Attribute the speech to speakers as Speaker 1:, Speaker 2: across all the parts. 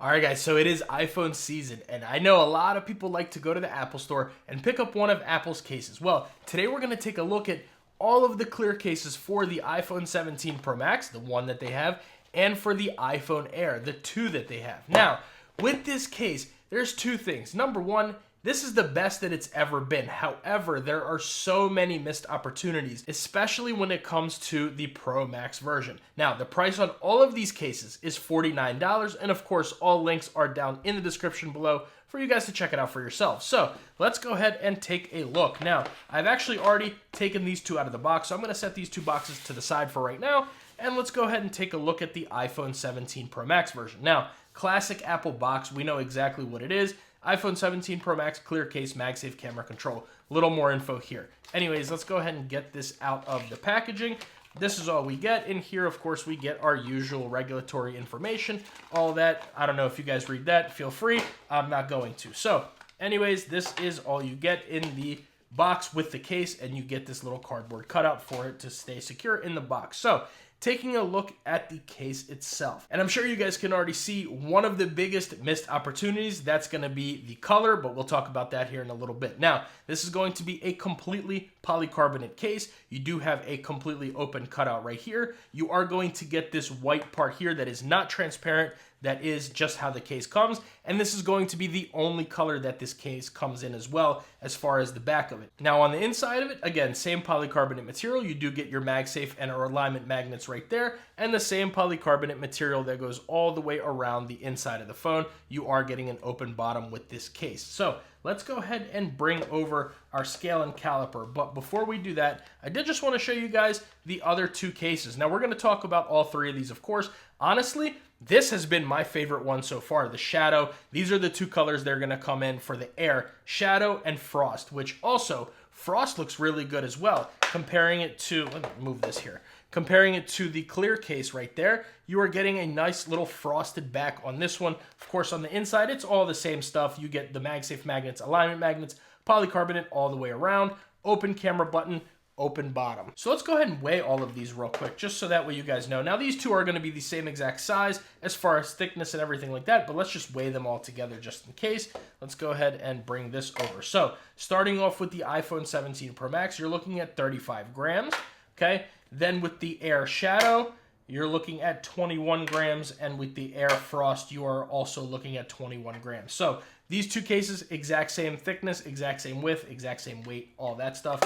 Speaker 1: All right, guys, so it is iPhone season, and I know a lot of people like to go to the Apple Store and pick up one of Apple's cases. Well, today we're going to take a look at all of the clear cases for the iPhone 17 Pro Max, the one that they have, and for the iPhone Air, the two that they have. Now, with this case, there's two things. Number one, this is the best that it's ever been. However, there are so many missed opportunities, especially when it comes to the Pro Max version. Now, the price on all of these cases is $49, and of course, all links are down in the description below for you guys to check it out for yourselves. So, let's go ahead and take a look. Now, I've actually already taken these two out of the box, so I'm going to set these two boxes to the side for right now, and let's go ahead and take a look at the iPhone 17 Pro Max version. Now, classic Apple box, we know exactly what it is. iPhone 17 Pro Max, clear case, MagSafe camera control. A little more info here. Anyways, let's go ahead and get this out of the packaging. This is all we get. In here, of course, we get our usual regulatory information. All that, I don't know if you guys read that. Feel free. I'm not going to. So, anyways, this is all you get in the box with the case, and you get this little cardboard cutout for it to stay secure in the box. So, taking a look at the case itself. And I'm sure you guys can already see one of the biggest missed opportunities. That's going to be the color, but we'll talk about that here in a little bit. Now, this is going to be a completely polycarbonate case. You do have a completely open cutout right here. You are going to get this white part here that is not transparent. That is just how the case comes, and this is going to be the only color that this case comes in as well as far as the back of it. Now on the inside of it, again, same polycarbonate material. You do get your MagSafe and our alignment magnets right there, and the same polycarbonate material that goes all the way around the inside of the phone. You are getting an open bottom with this case. So let's go ahead and bring over our scale and caliper. But before we do that, I did just want to show you guys the other two cases. Now we're going to talk about all three of these, of course. Honestly, this has been my favorite one so far, the Shadow. These are the two colors they're going to come in for the Air, Shadow and Frost, which also, Frost looks really good as well. Comparing it to, let me move this here. Comparing it to the clear case right there, you are getting a nice little frosted back on this one. Of course, on the inside, it's all the same stuff. You get the MagSafe magnets, alignment magnets, polycarbonate all the way around, open camera button, open bottom. So let's go ahead and weigh all of these real quick, just so that way you guys know. Now, these two are going to be the same exact size as far as thickness and everything like that, but let's just weigh them all together just in case. Let's go ahead and bring this over. So starting off with the iPhone 17 Pro Max, you're looking at 35 grams, okay? Then with the Air Shadow, you're looking at 21 grams, and with the Air Frost, you are also looking at 21 grams. So these two cases, exact same thickness, exact same width, exact same weight, all that stuff.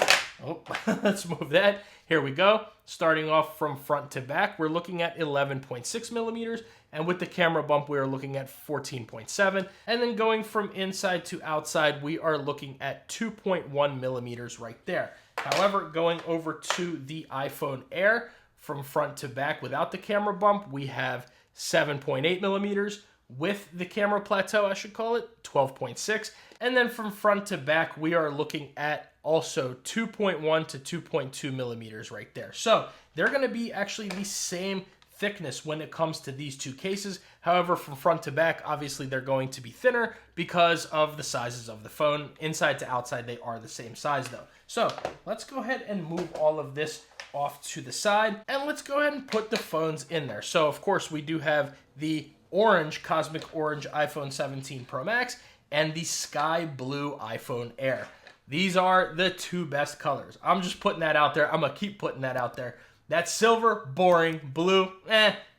Speaker 1: Oh, let's move that. Here we go. Starting off from front to back, we're looking at 11.6 millimeters, and with the camera bump, we are looking at 14.7. And then going from inside to outside, we are looking at 2.1 millimeters right there. However, going over to the iPhone Air, from front to back without the camera bump, we have 7.8 millimeters. With the camera plateau, I should call it, 12.6. And then from front to back, we are looking at also 2.1 to 2.2 millimeters right there. So they're going to be actually the same thickness when it comes to these two cases. However, from front to back, obviously they're going to be thinner because of the sizes of the phone. Inside to outside, they are the same size though. So let's go ahead and move all of this off to the side, and let's go ahead and put the phones in there. So of course we do have the orange, cosmic orange iPhone 17 Pro Max and the sky blue iPhone Air. These are the two best colors. I'm just putting that out there. I'm gonna keep putting that out there. That silver, boring, blue,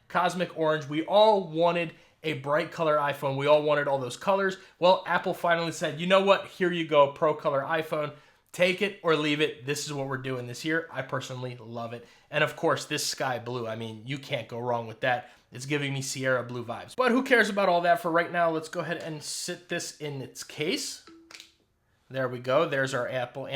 Speaker 1: cosmic orange. We all wanted a bright color iPhone. We all wanted all those colors. Well, Apple finally said, you know what? Here you go, pro color iPhone. Take it or leave it. This is what we're doing this year. I personally love it. And of course, this sky blue, I mean, you can't go wrong with that. It's giving me Sierra blue vibes. But who cares about all that for right now? Let's go ahead and sit this in its case. There we go. There's our Apple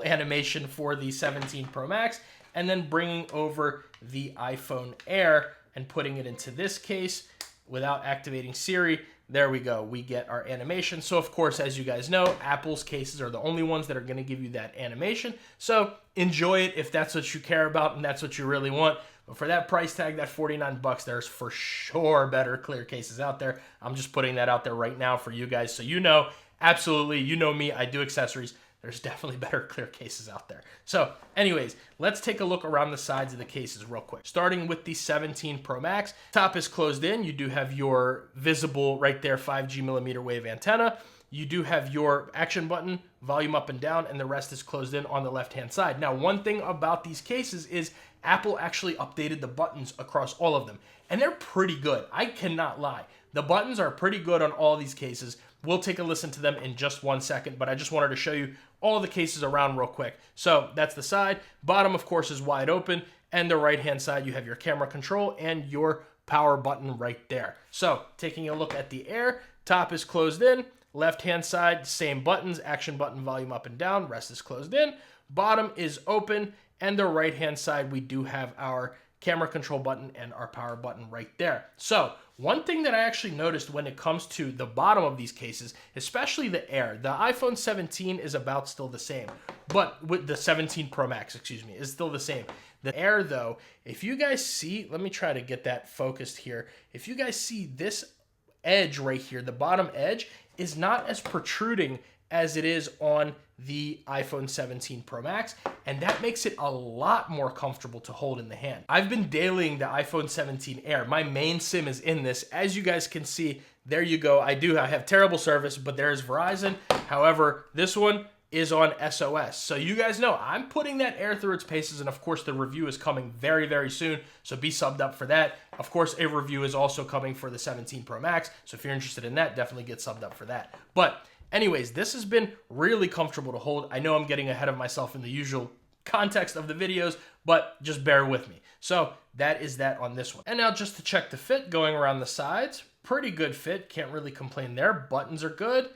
Speaker 1: animation for the 17 Pro Max. And then bringing over the iPhone Air and putting it into this case without activating Siri. There we go. We get our animation. So, of course, as you guys know, Apple's cases are the only ones that are going to give you that animation. So, enjoy it if that's what you care about and that's what you really want. But for that price tag, that $49, there's for sure better clear cases out there. I'm just putting that out there right now for you guys so you know, absolutely, you know me, I do accessories. there's definitely better clear cases out there. So anyways, let's take a look around the sides of the cases real quick. Starting with the 17 Pro Max, top is closed in. You do have your visible right there 5G millimeter wave antenna. You do have your action button, volume up and down, and the rest is closed in on the left-hand side. Now, one thing about these cases is Apple actually updated the buttons across all of them, and they're pretty good. I cannot lie. The buttons are pretty good on all these cases. We'll take a listen to them in just 1 second, but I just wanted to show you all the cases around real quick. So that's the side. Bottom, of course, is wide open, and the right-hand side, you have your camera control and your power button right there. So taking a look at the Air, top is closed in. Left-hand side, same buttons, action button, volume up and down, rest is closed in. Bottom is open, and the right-hand side, we do have our camera control button and our power button right there. So one thing that I actually noticed when it comes to the bottom of these cases, especially the Air, the iPhone 17 is about still the same, but with the 17 Pro Max, excuse me, is still the same. The Air though, if you guys see, let me try to get that focused here. If you guys see this edge right here, the bottom edge is not as protruding as it is on the iPhone 17 Pro Max, and that makes it a lot more comfortable to hold in the hand. I've been dailying the iPhone 17 Air. My main SIM is in this. As you guys can see, there you go. I have terrible service, but there's Verizon. However, this one is on SOS. So you guys know I'm putting that Air through its paces, and of course the review is coming very, very soon, so be subbed up for that. Of course, a review is also coming for the 17 Pro Max, so if you're interested in that, definitely get subbed up for that. But anyways, this has been really comfortable to hold. I know I'm getting ahead of myself in the usual context of the videos, but just bear with me. So that is that on this one. And now just to check the fit, going around the sides, pretty good fit, can't really complain there. Buttons are good.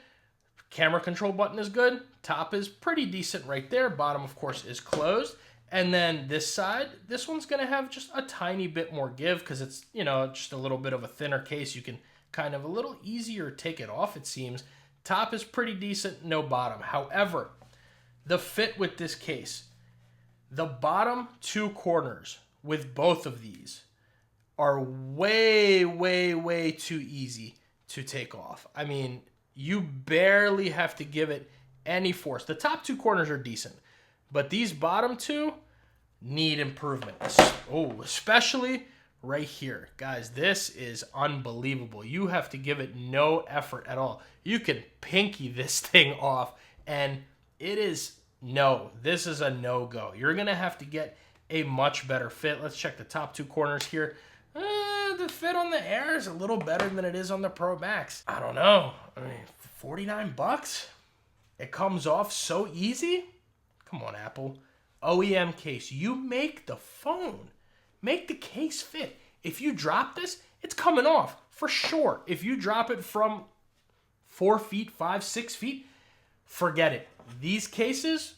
Speaker 1: Camera control button is good. Top is pretty decent right there. Bottom, of course, is closed. And then this side, this one's going to have just a tiny bit more give because it's, you know, just a little bit of a thinner case. You can kind of a little easier take it off, it seems. Top is pretty decent, no bottom. However, the fit with this case, the bottom two corners with both of these are way, way, way too easy to take off. I mean, you barely have to give it any force. The top two corners are decent, but these bottom two need improvement. Oh, especially right here. Guys, this is unbelievable. You have to give it no effort at all. You can pinky this thing off, and it is no. This is a no-go. You're going to have to get a much better fit. Let's check the top two corners here. The fit on the Air is a little better than it is on the Pro Max. I don't know. I mean, 49 bucks? It comes off so easy? Come on, Apple. OEM case. You make the phone. Make the case fit. If you drop this, it's coming off for sure. If you drop it from 4 feet, 5, 6 feet, forget it. These cases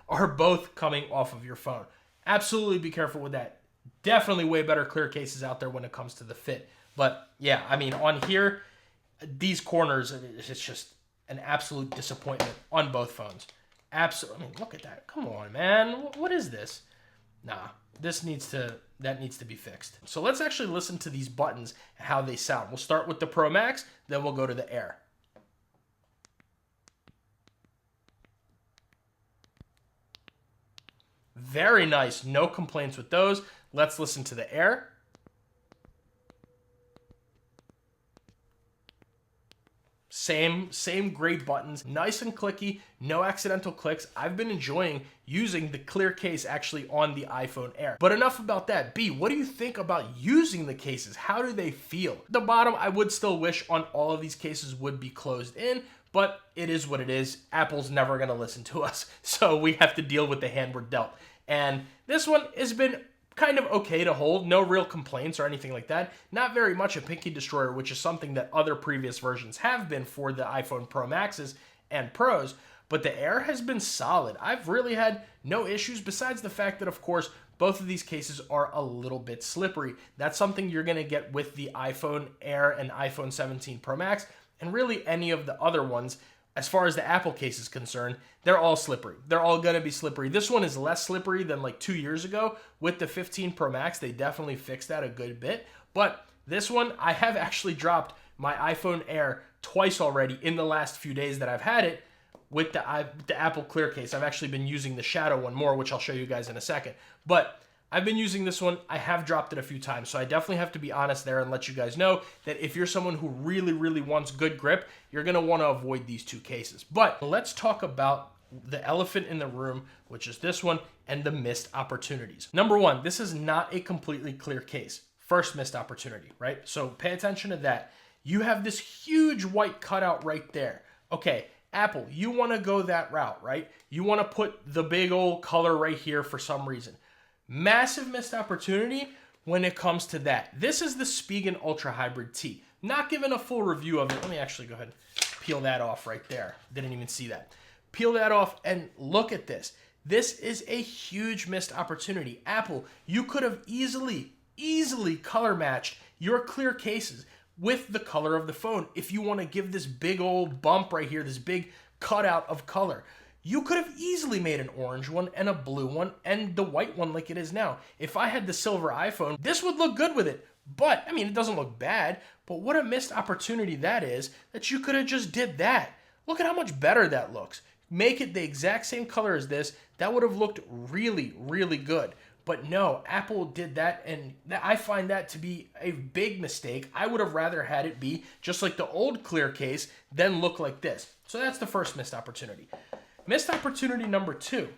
Speaker 1: are both coming off of your phone. Absolutely be careful with that. Definitely way better clear cases out there when it comes to the fit. But yeah, I mean, on here, these corners, it's just an absolute disappointment on both phones. Absolutely. I mean, look at that. Come on, man. What is this? Nah, that needs to be fixed. So let's actually listen to these buttons and how they sound. We'll start with the Pro Max, then we'll go to the Air. Very nice. No complaints with those. Let's listen to the Air. Same great buttons, nice and clicky, no accidental clicks. I've been enjoying using the clear case actually on the iPhone Air. But enough about that. B, what do you think about using the cases? How do they feel? The bottom, I would still wish on all of these cases would be closed in, but it is what it is. Apple's never gonna listen to us, so we have to deal with the hand we're dealt. And this one has been kind of okay to hold, no real complaints or anything like that. Not very much a pinky destroyer, which is something that other previous versions have been for the iPhone Pro Maxes and Pros, but the Air has been solid. I've really had no issues besides the fact that, of course, both of these cases are a little bit slippery. That's something you're going to get with the iPhone Air and iPhone 17 Pro Max, and really any of the other ones. As far as the Apple case is concerned, they're all slippery. They're all going to be slippery. This one is less slippery than like 2 years ago. With the 15 Pro Max, they definitely fixed that a good bit. But this one, I have actually dropped my iPhone Air twice already in the last few days that I've had it with the Apple Clear case. I've actually been using the shadow one more, which I'll show you guys in a second. But I've been using this one. I have dropped it a few times, so I definitely have to be honest there and let you guys know that if you're someone who really, really wants good grip, you're going to want to avoid these two cases. But let's talk about the elephant in the room, which is this one, and the missed opportunities. Number one, this is not a completely clear case. First missed opportunity, right? So pay attention to that. You have this huge white cutout right there. Okay, Apple, you want to go that route, right? You want to put the big old color right here for some reason. Massive missed opportunity when it comes to that. This is the Spigen Ultra Hybrid T. Not giving a full review of it. Let me actually go ahead and peel that off right there. Didn't even see that. Peel that off and look at this. This is a huge missed opportunity. Apple, you could have easily color matched your clear cases with the color of the phone. If you want to give this big old bump right here, this big cutout of color, you could have easily made an orange one and a blue one and the white one like it is now. If I had the silver iPhone, this would look good with it. But, I mean, it doesn't look bad, but what a missed opportunity that is, that you could have just did that. Look at how much better that looks. Make it the exact same color as this. That would have looked really, really good. But no, Apple did that, and I find that to be a big mistake. I would have rather had it be just like the old clear case than look like this. So that's the first missed opportunity. Missed opportunity number two.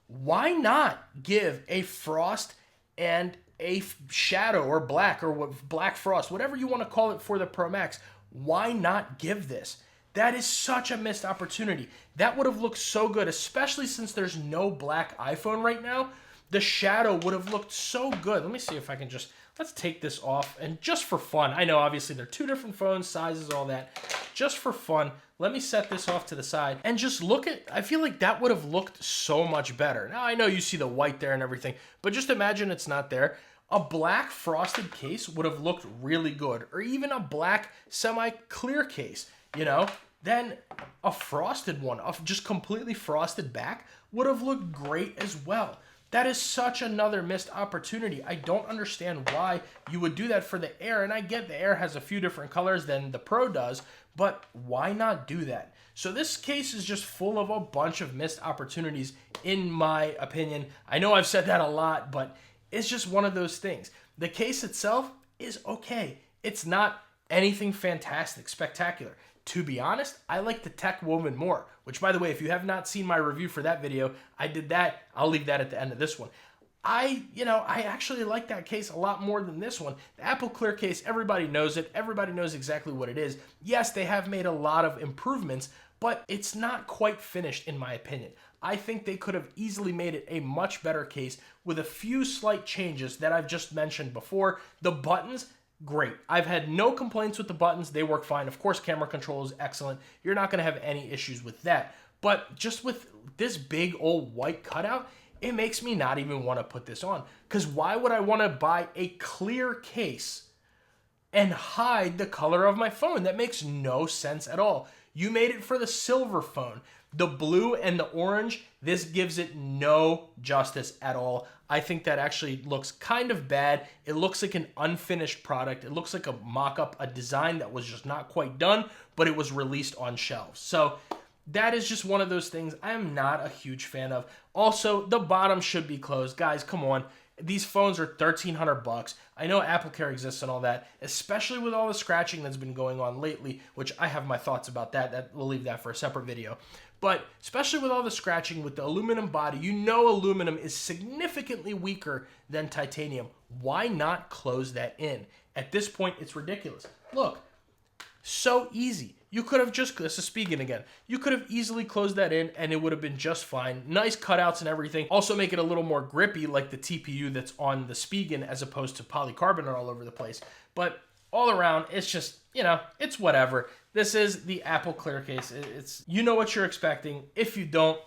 Speaker 1: Why not give a frost and a shadow or black or black frost, whatever you want to call it for the Pro Max? Why not give this? That is such a missed opportunity. That would have looked so good, especially since there's no black iPhone right now. The shadow would have looked so good. Let me see if I can let's take this off. And just for fun, I know obviously they're two different phones, sizes, all that. Just for fun, let me set this off to the side and just look at, I feel like that would have looked so much better. Now I know you see the white there and everything, but just imagine it's not there. A black frosted case would have looked really good, or even a black semi-clear case, you know? Then a frosted one, just completely frosted back, would have looked great as well. That is such another missed opportunity. I don't understand why you would do that for the Air, and I get the Air has a few different colors than the Pro does, but why not do that? So this case is just full of a bunch of missed opportunities, in my opinion. I know I've said that a lot, but it's just one of those things. The case itself is okay. It's not anything fantastic, spectacular. To be honest, I like the Tech Woman more, which, by the way, if you have not seen my review for that video, I did that. I'll leave that at the end of this one. I actually like that case a lot more than this one. The Apple Clear case, everybody knows it. Everybody knows exactly what it is. Yes, they have made a lot of improvements, but it's not quite finished in my opinion. I think they could have easily made it a much better case with a few slight changes that I've just mentioned before. The buttons, great. I've had no complaints with the buttons. They work fine. Of course, camera control is excellent. You're not going to have any issues with that. But just with this big old white cutout, it makes me not even want to put this on. Because why would I want to buy a clear case and hide the color of my phone? That makes no sense at all. You made it for the silver phone. The blue and the orange, this gives it no justice at all. I think that actually looks kind of bad. It looks like an unfinished product. It looks like a mock-up, a design that was just not quite done, but it was released on shelves. So that is just one of those things I am not a huge fan of. Also, the bottom should be closed. Guys, come on. These phones are $1,300. I know Apple Care exists and all that, especially with all the scratching that's been going on lately, which I have my thoughts about that. We'll leave that for a separate video. But especially with all the scratching with the aluminum body, you know aluminum is significantly weaker than titanium. Why not close that in? At this point, it's ridiculous. Look, so easy. You could have just, this is Spigen again, you could have easily closed that in and it would have been just fine. Nice cutouts and everything. Also make it a little more grippy like the TPU that's on the Spigen as opposed to polycarbonate all over the place. But all around, it's just, it's whatever. This is the Apple Clear case. It's, you know what you're expecting. If you don't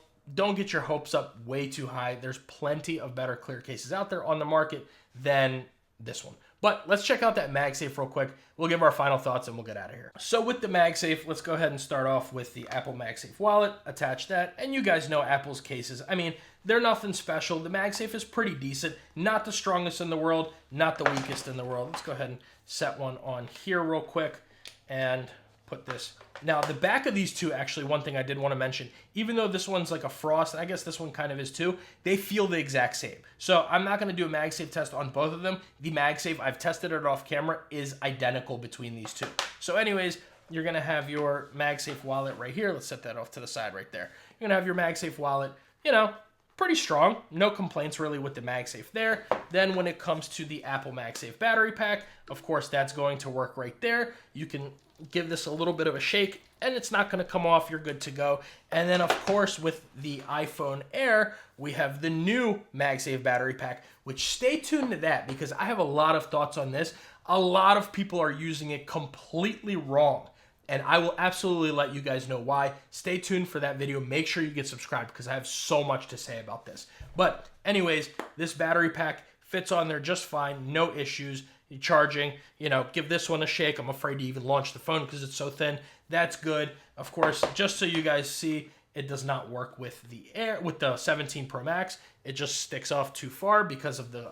Speaker 1: get your hopes up way too high. There's plenty of better clear cases out there on the market than this one. But let's check out that MagSafe real quick. We'll give our final thoughts and we'll get out of here. So with the MagSafe, let's go ahead and start off with the Apple MagSafe wallet. Attach that. And you guys know Apple's cases. I mean, they're nothing special. The MagSafe is pretty decent. Not the strongest in the world, not the weakest in the world. Let's go ahead and set one on here real quick. And put this. Now, the back of these two, actually, one thing I did want to mention, even though this one's like a frost, and I guess this one kind of is too, they feel the exact same. So I'm not going to do a MagSafe test on both of them. The MagSafe, I've tested it off camera, is identical between these two. So anyways, you're going to have your MagSafe wallet right here. Let's set that off to the side right there. You're going to have your MagSafe wallet, you know, pretty strong. No complaints really with the MagSafe there. Then when it comes to the Apple MagSafe battery pack, of course, that's going to work right there. You can give this a little bit of a shake and it's not going to come off. You're good to go. And then, of course, with the iPhone Air, we have the new MagSafe battery pack, which stay tuned to that because I have a lot of thoughts on this. A lot of people are using it completely wrong. And I will absolutely let you guys know why. Stay tuned for that video. Make sure you get subscribed because I have so much to say about this. But anyways, this battery pack fits on there just fine. No issues. You're charging, you know, give this one a shake. I'm afraid to even launch the phone because it's so thin. That's good. Of course, just so you guys see, it does not work with the 17 Pro Max. It just sticks off too far because of the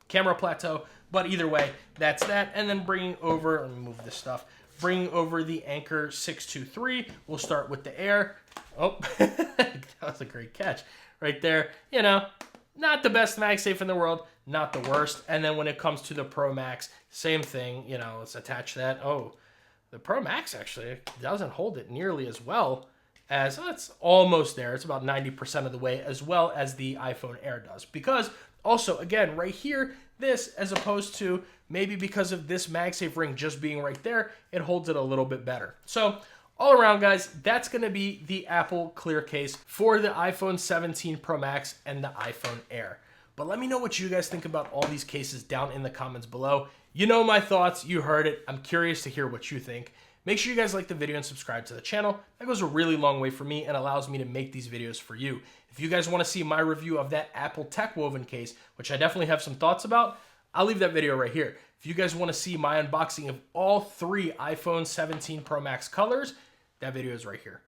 Speaker 1: camera plateau. But either way, that's that. And then bringing over, let me move this stuff. Bringing over the Anker 623. We'll start with the Air. Oh, that was a great catch right there. You know, not the best MagSafe in the world, not the worst. And then when it comes to the Pro Max, same thing. You know, let's attach that. Oh, the Pro Max actually doesn't hold it nearly as well as, it's almost there. It's about 90% of the way, as well as the iPhone Air does. Because also, again, right here, this, as opposed to maybe because of this MagSafe ring just being right there, it holds it a little bit better. So all around, guys, that's going to be the Apple clear case for the iPhone 17 Pro Max and the iPhone Air. But let me know what you guys think about all these cases down in the comments below. You know my thoughts. You heard it. I'm curious to hear what you think. Make sure you guys like the video and subscribe to the channel. That goes a really long way for me and allows me to make these videos for you. If you guys want to see my review of that Apple Tech Woven case, which I definitely have some thoughts about, I'll leave that video right here. If you guys want to see my unboxing of all 3 iPhone 17 Pro Max colors, that video is right here.